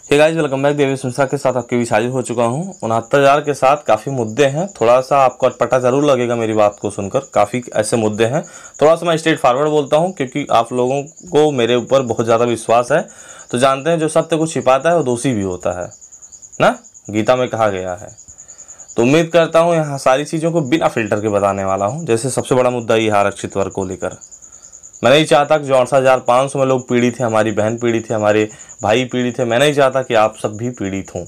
हे guys, welcome back. देवी संस्था के साथ आपके बीच हाजिर हो चुका हूँ। 69,000 के साथ काफ़ी मुद्दे हैं। थोड़ा सा आपको अटपटा जरूर लगेगा मेरी बात को सुनकर, काफ़ी ऐसे मुद्दे हैं। थोड़ा सा मैं स्ट्रेट फॉरवर्ड बोलता हूँ क्योंकि आप लोगों को मेरे ऊपर बहुत ज़्यादा विश्वास है। तो जानते हैं जो सत्य को छिपाता है वो दोषी भी होता है ना, गीता में कहा गया है। तो उम्मीद करता हूँ यहाँ सारी चीज़ों को बिना फिल्टर के बताने वाला हूँ। जैसे सबसे बड़ा मुद्दा ये आरक्षित वर्ग को लेकर, मैं नहीं चाहता कि जो 68,500 में लोग पीड़ित थे, हमारी बहन पीड़ित थे, हमारे भाई पीड़ित थे, मैं नहीं चाहता कि आप सब भी पीड़ित हों।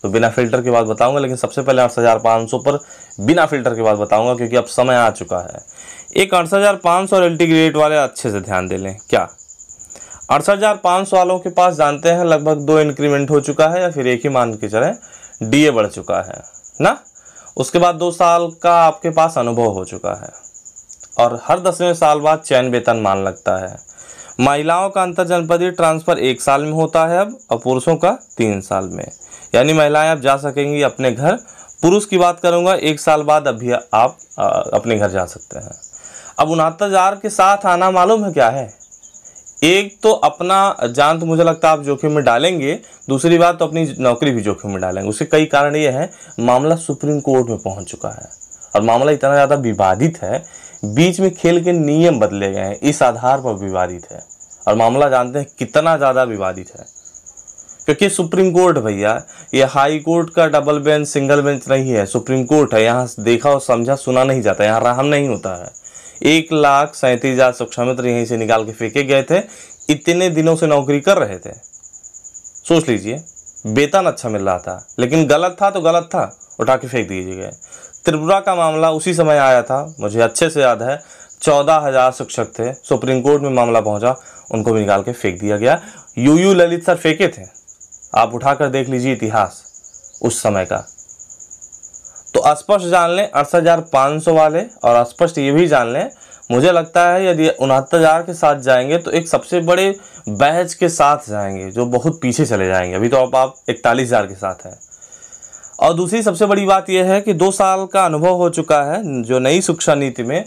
तो बिना फिल्टर के बाद बताऊंगा, लेकिन सबसे पहले 68,500 पर बिना फिल्टर के बाद बताऊंगा क्योंकि अब समय आ चुका है। एक 68,500 और एलटी ग्रेड वाले अच्छे से ध्यान दे लें। क्या 68,500 वालों के पास जानते हैं लगभग 2 इंक्रीमेंट हो चुका है, या फिर एक ही मान के चलें डीए बढ़ चुका है ना। उसके बाद 2 साल का आपके पास अनुभव हो चुका है और हर 10वें साल बाद चयन वेतन मान लगता है। महिलाओं का अंतर जनपदीय ट्रांसफ़र 1 साल में होता है अब, और पुरुषों का 3 साल में। यानी महिलाएं अब जा सकेंगी अपने घर। पुरुष की बात करूंगा 1 साल बाद अभी आप अपने घर जा सकते हैं। अब 69,000 के साथ आना मालूम है क्या है? एक तो अपना जान तो मुझे लगता है आप जोखिम में डालेंगे, दूसरी बात तो अपनी नौकरी भी जोखिम में डालेंगे। उसके कई कारण ये है, मामला सुप्रीम कोर्ट में पहुंच चुका है और मामला इतना ज़्यादा विवादित है, बीच में खेल के नियम बदले गए हैं, इस आधार पर विवादित है। और मामला जानते हैं कितना ज़्यादा विवादित है, क्योंकि सुप्रीम कोर्ट भैया, ये हाई कोर्ट का डबल बेंच सिंगल बेंच नहीं है, सुप्रीम कोर्ट है। यहाँ देखा और समझा सुना नहीं जाता, यहाँ रहम नहीं होता है। 1,37,000 शिक्षामित्र यहीं से निकाल के फेंके गए थे। इतने दिनों से नौकरी कर रहे थे, सोच लीजिए, वेतन अच्छा मिल रहा था, लेकिन गलत था तो गलत था, उठा के फेंक दिए गए। त्रिपुरा का मामला उसी समय आया था, मुझे अच्छे से याद है। 14,000 शिक्षक थे, सुप्रीम कोर्ट में मामला पहुंचा, उनको भी निकाल के फेंक दिया गया। यूयू ललित सर फेंके थे, आप उठाकर देख लीजिए इतिहास उस समय का। तो स्पष्ट जान लें 68,500 वाले, और स्पष्ट ये भी जान लें, मुझे लगता है यदि 69,000 के साथ जाएंगे तो एक सबसे बड़े बैच के साथ जाएंगे जो बहुत पीछे चले जाएंगे। अभी तो आप 41,000 के साथ हैं। और दूसरी सबसे बड़ी बात यह है कि 2 साल का अनुभव हो चुका है। जो नई शिक्षा नीति में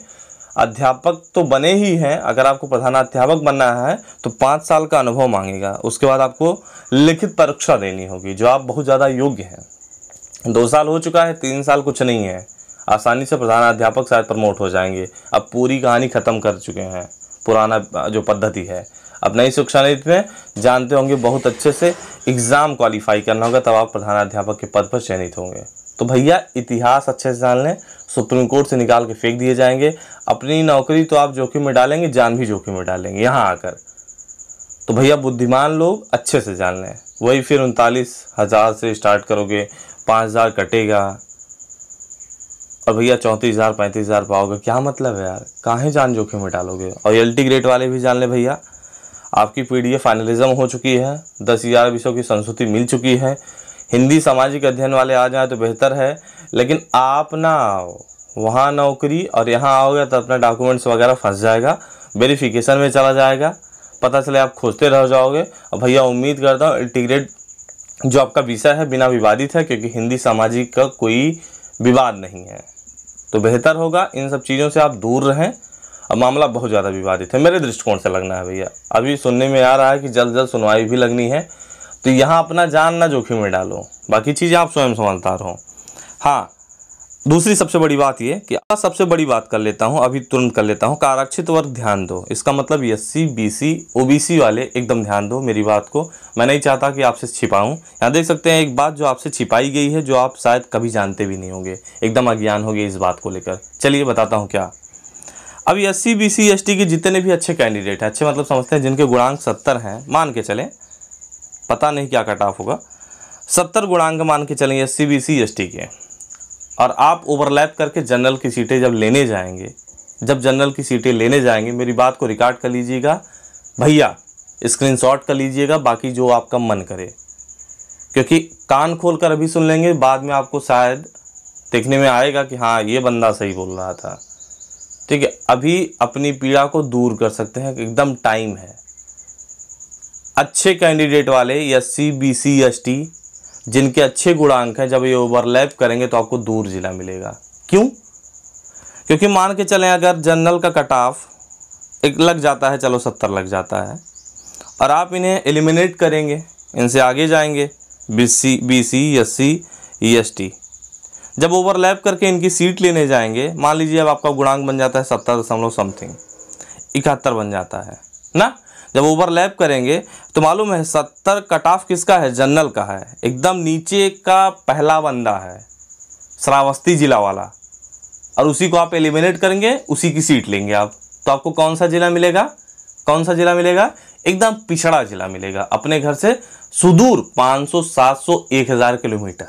अध्यापक तो बने ही हैं, अगर आपको प्रधानाध्यापक बनना है तो 5 साल का अनुभव मांगेगा। उसके बाद आपको लिखित परीक्षा देनी होगी, जो आप बहुत ज़्यादा योग्य हैं। 2 साल हो चुका है, 3 साल कुछ नहीं है, आसानी से प्रधानाध्यापक शायद प्रमोट हो जाएंगे। अब पूरी कहानी ख़त्म कर चुके हैं, पुराना जो पद्धति है। अब नई शिक्षा नीति में जानते होंगे बहुत अच्छे से एग्ज़ाम क्वालिफाई करना होगा, तब आप प्रधानाध्यापक के पद पर चयनित होंगे। तो भैया इतिहास अच्छे से जान लें, सुप्रीम कोर्ट से निकाल के फेंक दिए जाएंगे। अपनी नौकरी तो आप जोखिम में डालेंगे, जान भी जोखिम में डालेंगे यहाँ आकर। तो भैया बुद्धिमान लोग अच्छे से जान लें, वही फिर 39,000 से स्टार्ट करोगे, 5,000 कटेगा और भैया 34,000 35,000 पाओगे। क्या मतलब है यार, काहे जान जोखिम में डालोगे? और एलटी ग्रेड वाले भी जान ले भैया, आपकी पीडीएफ फाइनलिज्म हो चुकी है, 10,000 विषयों की संस्तुति मिल चुकी है। हिंदी सामाजिक अध्ययन वाले आ जाए तो बेहतर है, लेकिन आप ना आओ वहाँ नौकरी, और यहाँ आओगे तो अपना डॉक्यूमेंट्स वगैरह फंस जाएगा, वेरिफिकेशन में चला जाएगा, पता चले आप खोजते रह जाओगे। और भैया उम्मीद करता हूँ एलटी ग्रेड जो आपका विषय है बिना विवादित है, क्योंकि हिंदी सामाजिक का कोई विवाद नहीं है। तो बेहतर होगा इन सब चीज़ों से आप दूर रहें। अब मामला बहुत ज़्यादा विवादित है, मेरे दृष्टिकोण से लगना है भैया। अभी सुनने में आ रहा है कि जल्द जल्द सुनवाई भी लगनी है, तो यहाँ अपना जान ना जोखिम में डालो, बाकी चीज़ें आप स्वयं समझदार हो। हाँ, दूसरी सबसे बड़ी बात ये कि सबसे बड़ी बात कर लेता हूँ, अभी तुरंत कर लेता हूँ। आरक्षित वर्ग ध्यान दो, इसका मतलब एससी बीसी ओबीसी वाले एकदम ध्यान दो मेरी बात को। मैं नहीं चाहता कि आपसे छिपाऊँ। यहाँ देख सकते हैं एक बात जो आपसे छिपाई गई है, जो आप शायद कभी जानते भी नहीं होंगे, एकदम अज्ञान हो गए इस बात को लेकर। चलिए बताता हूँ क्या। अब एससी बीसी एसटी के जितने भी अच्छे कैंडिडेट हैं, अच्छे मतलब समझते हैं जिनके गुणांक 70 हैं, मान के चलें, पता नहीं क्या कट ऑफ होगा, 70 गुणांक मान के चलें एससी बीसी एसटी के, और आप ओवरलैप करके जनरल की सीटें जब लेने जाएंगे, मेरी बात को रिकॉर्ड कर लीजिएगा भैया, स्क्रीनशॉट कर लीजिएगा, बाकी जो आपका मन करे, क्योंकि कान खोल कर अभी सुन लेंगे, बाद में आपको शायद देखने में आएगा कि हाँ ये बंदा सही बोल रहा था। ठीक है, अभी अपनी पीड़ा को दूर कर सकते हैं, एकदम टाइम है। अच्छे कैंडिडेट वाले एससी बीसी एसटी जिनके अच्छे गुणांक हैं, जब ये ओवरलैप करेंगे तो आपको दूर जिला मिलेगा। क्यों? क्योंकि मान के चलें अगर जनरल का कट ऑफ एक लग जाता है, चलो 70 लग जाता है, और आप इन्हें एलिमिनेट करेंगे, इनसे आगे जाएंगे BC SC EST। जब ओवरलैप करके इनकी सीट लेने जाएंगे, मान लीजिए अब आपका गुणांक बन जाता है 70 दशमलव समथिंग 71 बन जाता है ना। जब ओवरलैप करेंगे तो मालूम है 70 कट ऑफ किसका है, जनरल का है, एकदम नीचे का पहला बंदा है श्रावस्ती जिला वाला, और उसी को आप एलिमिनेट करेंगे, उसी की सीट लेंगे आप, तो आपको कौन सा जिला मिलेगा, कौन सा जिला मिलेगा, एकदम पिछड़ा जिला मिलेगा, अपने घर से सुदूर 500 700 1000 किलोमीटर।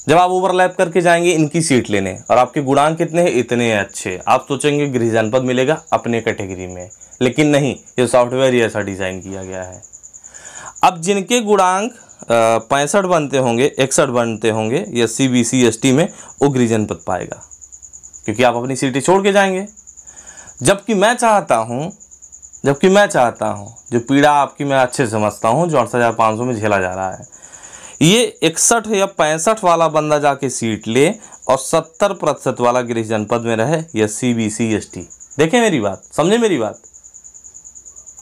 जब आप ओवरलैप करके जाएंगे इनकी सीट लेने और आपके गुणांक कितने हैं, इतने अच्छे, आप सोचेंगे गृह जनपद मिलेगा अपने कैटेगरी में, लेकिन नहीं, ये सॉफ्टवेयर ही ऐसा डिजाइन किया गया है। अब जिनके गुणांक 65 बनते होंगे, 61 बनते होंगे SC BC ST में, वो गृह जनपद पाएगा, क्योंकि आप अपनी सीटें छोड़ के जाएंगे। जबकि मैं चाहता हूं, जो पीड़ा आपकी मैं अच्छे से समझता हूं, जो 8500 में झेला जा रहा है, ये 61 या 65 वाला बंदा जाके सीट ले और 70% वाला गृह जनपद में रहे SC BC ST। देखें मेरी बात, समझे मेरी बात,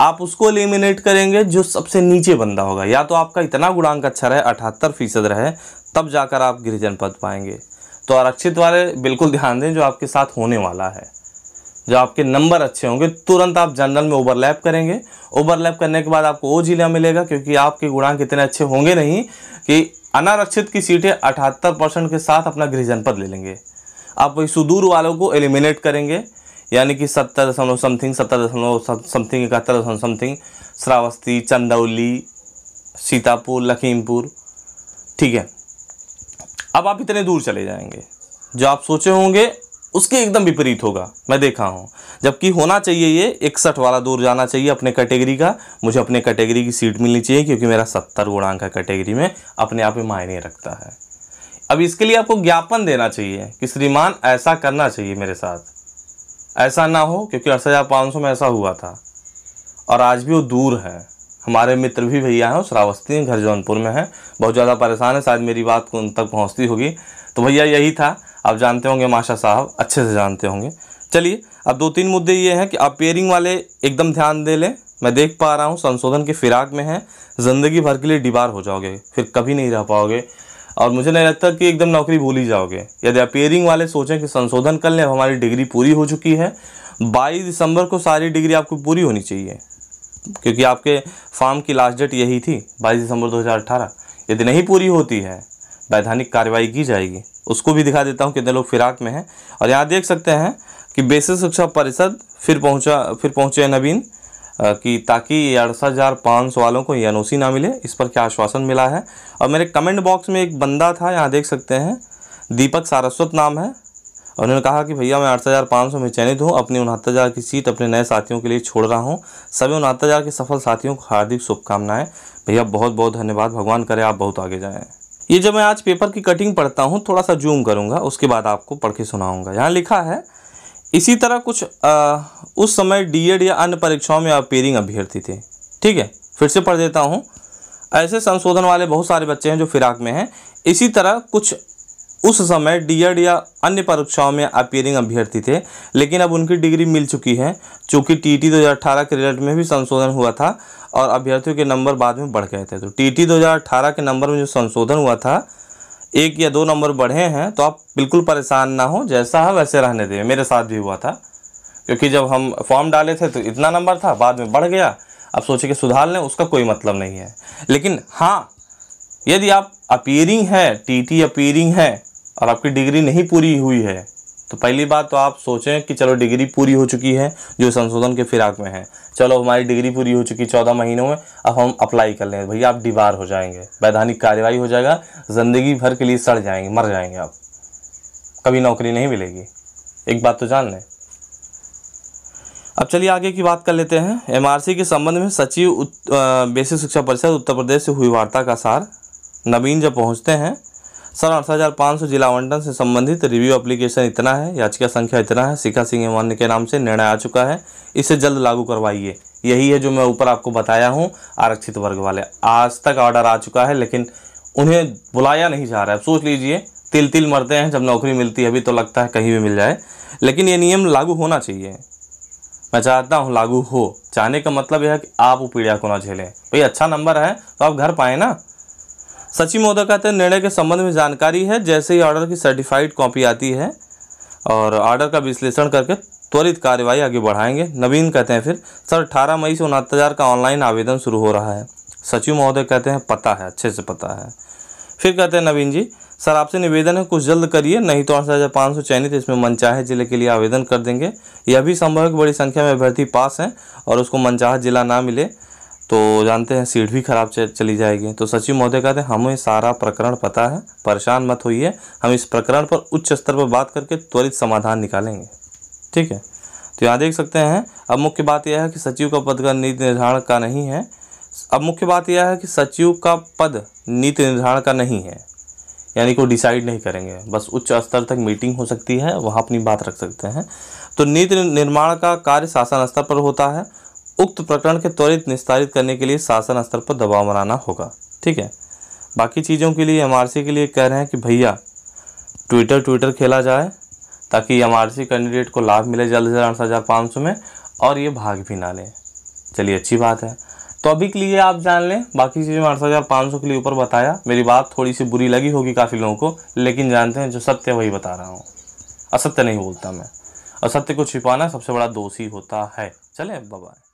आप उसको एलिमिनेट करेंगे जो सबसे नीचे बंदा होगा, या तो आपका इतना गुणांक अच्छा रहे 78% रहे, तब जाकर आप गृह जनपद पाएंगे। तो आरक्षित वाले बिल्कुल ध्यान दें, जो आपके साथ होने वाला है, जो आपके नंबर अच्छे होंगे, तुरंत आप जनरल में ओवरलैप करेंगे। ओवरलैप करने के बाद आपको वो जिला मिलेगा, क्योंकि आपके गुणांक इतने अच्छे होंगे नहीं कि अनारक्षित की सीटें 78% के साथ अपना गृह जनपद ले लेंगे। आप वही सुदूर वालों को एलिमिनेट करेंगे, यानी कि 70 दशमलव समथिंग 70 दशमलव समथिंग 71 दशमलव समथिंग श्रावस्ती, चंदौली, सीतापुर, लखीमपुर, ठीक है। अब आप इतने दूर चले जाएंगे, जो आप सोचे होंगे उसके एकदम विपरीत होगा, मैं देखा हूँ। जबकि होना चाहिए ये 61 वाला दूर जाना चाहिए अपने कैटेगरी का, मुझे अपने कैटेगरी की सीट मिलनी चाहिए, क्योंकि मेरा 70 गुणांक का कैटेगरी में अपने आप में मायने रखता है। अब इसके लिए आपको ज्ञापन देना चाहिए कि श्रीमान ऐसा करना चाहिए मेरे साथ, ऐसा ना हो, क्योंकि 8500 में ऐसा हुआ था और आज भी वो दूर है। हमारे मित्र भी भैया हैं, श्रावस्ती घर जौनपुर में है, बहुत ज़्यादा परेशान है, शायद मेरी बात को उन तक पहुंचती होगी। तो भैया यही था, आप जानते होंगे, माशा साहब अच्छे से जानते होंगे। चलिए अब 2-3 मुद्दे ये हैं कि आप पेयरिंग वाले एकदम ध्यान दे लें। मैं देख पा रहा हूँ संशोधन के फिराक में है, ज़िंदगी भर के लिए डिबार हो जाओगे, फिर कभी नहीं रह पाओगे, और मुझे नहीं लगता कि एकदम नौकरी भूल ही जाओगे। यदि आप पेयरिंग वाले सोचें कि संशोधन कर लें, अब हमारी डिग्री पूरी हो चुकी है, 22 दिसंबर को सारी डिग्री आपको पूरी होनी चाहिए, क्योंकि आपके फॉर्म की लास्ट डेट यही थी 22 दिसंबर 2018। यदि नहीं पूरी होती है, वैधानिक कार्रवाई की जाएगी। उसको भी दिखा देता हूँ कितने लोग फिराक में हैं। और यहाँ देख सकते हैं कि बेसिक शिक्षा परिषद फिर पहुँचे नवीन कि ताकि 68,500 वालों को NOC ना मिले, इस पर क्या आश्वासन मिला है। और मेरे कमेंट बॉक्स में एक बंदा था, यहाँ देख सकते हैं, दीपक सारस्वत नाम है, और उन्होंने कहा कि भैया मैं 68,500 में चयनित हूँ, अपनी 69,000 की सीट अपने नए साथियों के लिए छोड़ रहा हूँ। सभी 69,000 के सफल साथियों को हार्दिक शुभकामनाएं। भैया बहुत बहुत धन्यवाद, भगवान करे आप बहुत आगे जाएं। ये जब मैं आज पेपर की कटिंग पढ़ता हूँ, थोड़ा सा जूम करूँगा, उसके बाद आपको पढ़ के सुनाऊँगा। यहाँ लिखा है, इसी तरह कुछ उस समय DED या अन्य परीक्षाओं में अपेयरिंग अभ्यर्थी थे। ठीक है, फिर से पढ़ देता हूँ। ऐसे संशोधन वाले बहुत सारे बच्चे हैं जो फिराक में हैं। इसी तरह कुछ उस समय DED या अन्य परीक्षाओं में अपेयरिंग अभ्यर्थी थे, लेकिन अब उनकी डिग्री मिल चुकी है। चूँकि TET 2018 के रिजल्ट में भी संशोधन हुआ था और अभ्यर्थियों के नंबर बाद में बढ़ गए थे। तो TET 2018 के नंबर में जो संशोधन हुआ था, 1 या 2 नंबर बढ़े हैं, तो आप बिल्कुल परेशान ना हो, जैसा है वैसे रहने दें। मेरे साथ भी हुआ था, क्योंकि जब हम फॉर्म डाले थे तो इतना नंबर था, बाद में बढ़ गया। अब सोचे कि सुधार लें, उसका कोई मतलब नहीं है। लेकिन हाँ, यदि आप अपीयरिंग है, TT अपीयरिंग है और आपकी डिग्री नहीं पूरी हुई है, तो पहली बात तो आप सोचें कि चलो डिग्री पूरी हो चुकी है, जो संशोधन के फिराक में है, चलो हमारी डिग्री पूरी हो चुकी 14 महीनों में, अब हम अप्लाई कर लें। भैया आप डिबार हो जाएंगे, वैधानिक कार्रवाई हो जाएगा, ज़िंदगी भर के लिए सड़ जाएंगे, मर जाएंगे आप, कभी नौकरी नहीं मिलेगी। एक बात तो जान लें। अब चलिए आगे की बात कर लेते हैं। MRC के संबंध में सचिव बेसिक शिक्षा परिषद उत्तर प्रदेश से हुई वार्ता का सार। नवीन जब पहुंचते हैं, सर 68,500 जिला आवंटन से संबंधित रिव्यू एप्लीकेशन इतना है, याचिका संख्या इतना है, शिखा सिंह एवान्य के नाम से निर्णय आ चुका है, इसे जल्द लागू करवाइए। यही है जो मैं ऊपर आपको बताया हूँ, आरक्षित वर्ग वाले। आज तक ऑर्डर आ चुका है, लेकिन उन्हें बुलाया नहीं जा रहा है। सोच लीजिए, तिल तिल मरते हैं जब नौकरी मिलती है, अभी तो लगता है कहीं भी मिल जाए, लेकिन ये नियम लागू होना चाहिए। मैं चाहता हूँ लागू हो। चाहने का मतलब यह है कि आप वो पीड़ा को ना झेलें। भाई अच्छा नंबर है तो आप घर पाए ना। सचिव महोदय कहते हैं निर्णय के संबंध में जानकारी है, जैसे ही ऑर्डर की सर्टिफाइड कॉपी आती है और ऑर्डर का विश्लेषण करके त्वरित कार्यवाही आगे बढ़ाएंगे। नवीन कहते हैं फिर सर 18 मई से 69,000 का ऑनलाइन आवेदन शुरू हो रहा है। सचिव महोदय कहते हैं पता है, अच्छे से पता है। फिर कहते हैं नवीन जी सर आपसे निवेदन है कुछ जल्द करिए, नहीं तो 68,500 चयनित इसमें मनचाहे जिले के लिए आवेदन कर देंगे। यह भी संभव है कि बड़ी संख्या में अभ्यर्थी पास हैं और उसको मनचाहा जिला ना मिले तो जानते हैं सीट भी खराब चली जाएगी। तो सचिव महोदय कहते हैं हमें सारा प्रकरण पता है, परेशान मत होइए, हम इस प्रकरण पर उच्च स्तर पर बात करके त्वरित समाधान निकालेंगे। ठीक है, तो यहाँ देख सकते हैं। अब मुख्य बात यह है कि सचिव का पद का नीति निर्धारण का नहीं है। अब मुख्य बात यह है कि सचिव का पद नीति निर्धारण का नहीं है, यानी को डिसाइड नहीं करेंगे, बस उच्च स्तर तक मीटिंग हो सकती है, वहाँ अपनी बात रख सकते हैं। तो नीति निर्माण का कार्य शासन स्तर पर होता है। उक्त प्रकरण के त्वरित निस्तारित करने के लिए शासन स्तर पर दबाव बनाना होगा। ठीक है, बाकी चीज़ों के लिए एमआरसी के लिए कह रहे हैं कि भैया ट्विटर खेला जाए ताकि एमआरसी कैंडिडेट को लाभ मिले जल्द से 68,500 में और ये भाग भी ना लें। चलिए अच्छी बात है। तो अभी के लिए आप जान लें, बाकी चीज़ें 68,500 के लिए ऊपर बताया। मेरी बात थोड़ी सी बुरी लगी होगी काफ़ी लोगों को, लेकिन जानते हैं जो सत्य वही बता रहा हूँ, असत्य नहीं बोलता मैं। असत्य को छिपाना सबसे बड़ा दोषी होता है। चलें, बाय बाय।